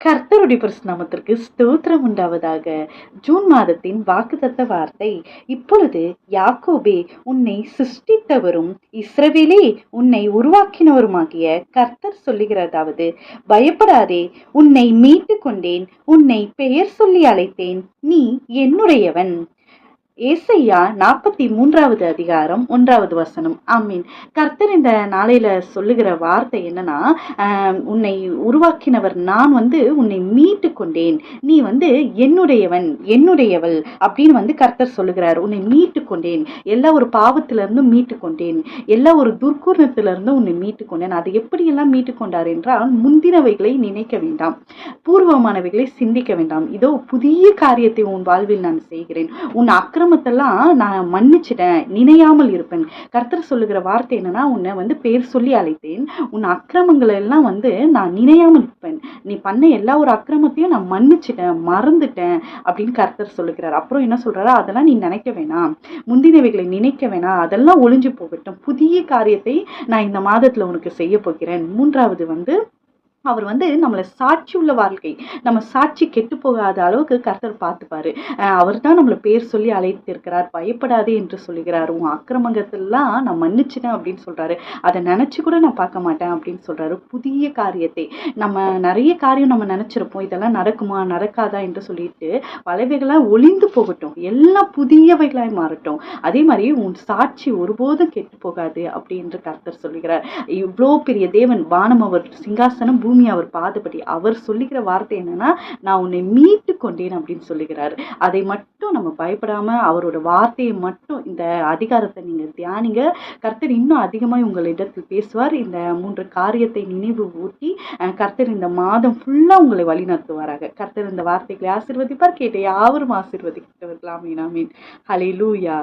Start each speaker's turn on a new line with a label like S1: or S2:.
S1: கர்த்தருடைய பரிசுத்த நாமத்திற்கு ஸ்தோத்திரம் உண்டாவதாக. ஜூன் மாதத்தின் வாக்குத்தத்த வார்த்தை. இப்பொழுது யாக்கோபே, உன்னை சிருஷ்டித்தவரும் இஸ்ரவேலே உன்னை உருவாக்கினவருமாகிய கர்த்தர் சொல்லுகிறதாவது, பயப்படாதே, உன்னை மீட்டு கொண்டேன், உன்னை பெயர் சொல்லி அழைத்தேன், நீ என்னுடையவன். ஏசையா 43வது அதிகாரம் 1வது வசனம். ஆமீன். கர்த்தர் இந்த நாளையில சொல்லுகிற வார்த்தை என்னன்னா, உன்னை உருவாக்கினவர் நான் உன்னை மீட்டு கொண்டேன், நீ என்னுடையவன் என்னுடையவள் அப்படின்னு கர்த்தர் சொல்லுகிறார். உன்னை மீட்டு கொண்டேன், எல்லா ஒரு பாவத்திலிருந்தும் மீட்டு கொண்டேன், எல்லா ஒரு துர்க்குணத்திலிருந்தும் உன்னை மீட்டு கொண்டேன். அதை எப்படியெல்லாம் மீட்டு கொண்டார் என்றால், முந்தினவைகளை நினைக்க வேண்டாம், பூர்வமானவைகளை சிந்திக்க வேண்டாம், இதோ புதிய காரியத்தை உன் வாழ்வில் நான் செய்கிறேன், உன் அக்கிரமத்தெல்லாம் நான் மன்னிச்சிட்டேன், நினையாமல் இருப்பேன். கர்த்தர் சொல்லுகிற வார்த்தை என்னன்னா, உன்னை பேர் சொல்லி அழைத்தேன், உன் அக்கிரமங்களை எல்லாம் நான் நினையாமல் இருப்பேன், நீ பண்ண எல்லா ஒரு அக்கிரமத்தையும் நான் மன்னிச்சிட்டேன், மறந்துட்டேன் அப்படின்னு கர்த்தர் சொல்லுகிறார். அப்புறம் என்ன சொல்றாரு, அதெல்லாம் நீ நினைக்க வேணாம், முந்தினவைகளை நினைக்க வேணாம், அதெல்லாம் ஒளிஞ்சு போகட்டும், புதிய காரியத்தை நான் இந்த மாதத்துல உனக்கு செய்ய போகிறேன். மூன்றாவது அவர் நம்மளை சாட்சி உள்ள வாழ்க்கை, நம்ம சாட்சி கெட்டு போகாத அளவுக்கு கர்த்தர் பார்த்துப்பாரு. அவர் தான் நம்மளை பேர் சொல்லி அழைத்திருக்கிறார். பயப்படாதே என்று சொல்லுகிறார். உன் அக்கிரமங்கத்தெல்லாம் நான் மன்னிச்சிட்டேன் அப்படின்னு சொல்றாரு. அதை நினைச்சு கூட நான் பார்க்க மாட்டேன் அப்படின்னு சொல்றாரு. புதிய காரியத்தை, நம்ம நிறைய காரியம் நம்ம நினைச்சிருப்போம், இதெல்லாம் நடக்குமா நடக்காதா என்று சொல்லிட்டு பலவைகளாக ஒளிந்து போகட்டும், எல்லாம் புதியவைகளாய் மாறட்டும். அதே மாதிரி உன் சாட்சி ஒருபோதும் கெட்டு போகாது அப்படின்னு கர்த்தர் சொல்லுகிறார். இவ்வளோ பெரிய தேவன், வானம் அவர் சிங்காசனம், பூமி அவர் பாதபடி. அவர் சொல்லுகிற வார்த்தை என்னன்னா, நான் உன்னை மீட்டு கொண்டேன் அப்படின்னு சொல்லுகிறார். அதை மட்டும் நம்ம பயப்படாம அவரோட வார்த்தையை மட்டும், இந்த அதிகாரத்தை நீங்க தியானிங்க. கர்த்தர் இன்னும் அதிகமாக உங்களிடத்தில் பேசுவார். இந்த 3 காரியத்தை நினைவு ஊட்டி கர்த்தர் இந்த மாதம் ஃபுல்லா உங்களை வழி நடத்துவாராக. கர்த்தர் இந்த வார்த்தைகளை ஆசீர்வதிப்பார். கேட்ட யாவரும் ஆசீர்வதிக்கிறவர்களாம். ஆமீன். ஹல்லேலூயா.